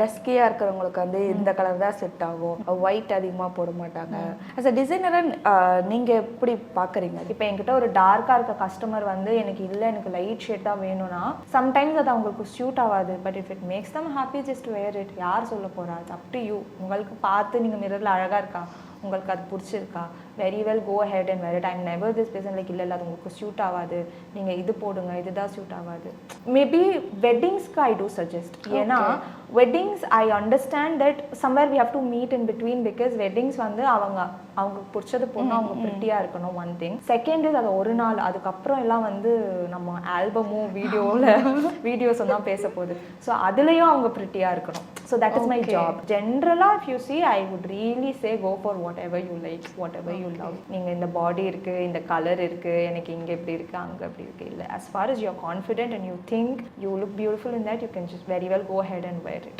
டஸ்கியாக இருக்கிறவங்களுக்கு வந்து இந்த கலர் தான் செட் ஆகும், ஒயிட் அதிகமாக போட மாட்டாங்க. ஆஸ் அ டிசைனராக நீங்கள் எப்படி பார்க்குறீங்க? இப்போ என்கிட்ட ஒரு டார்க்காக இருக்க கஸ்டமர் வந்து எனக்கு இல்லை, எனக்கு லைட் ஷேட் தான் வேணும்னா சம்டைம்ஸ் அது அவங்களுக்கு சூட் ஆகாது. But if it makes them happy just where it. யார் சொல்ல போகிறா? அது அப் டு யூ. உங்களுக்கு பார்த்து நீங்கள் மிரரில் அழகாக இருக்கா, உங்களுக்கு அது பிடிச்சிருக்கா, very well go head and very time never this passion like இல்லை அது உங்களுக்கு சூட் ஆகாது, நீங்கள் இது போடுங்க, இதுதான் சூட் ஆகாது. மேபி வெட்டிங்ஸ்க்கு ஐ டூ சஜஸ்ட். ஏன்னா weddings I understand that somewhere we have to meet in between. Because weddings வந்து அவங்களுக்கு பிடிச்சது பொண்ணு அவங்க ப்ரிட்டியாக இருக்கணும், ஒன் திங். செகண்ட் இஸ் அது ஒரு நாள், அதுக்கப்புறம் எல்லாம் வந்து நம்ம ஆல்பமும் வீடியோஸும் தான் பேச போகுது. ஸோ அதுலேயும் அவங்க ப்ரிட்டியாக இருக்கணும். So that is my job. ஜென்ரலாக if you see I would really say go for whatever you like, whatever you love. நீங்கள் இந்த பாடி இருக்குது, இந்த கலர் இருக்குது, எனக்கு இங்கே இப்படி இருக்குது, அங்கே அப்படி இருக்குது, இல்லை. as far as you're confident and you think you look beautiful in that, you can just very well go ahead and wear it.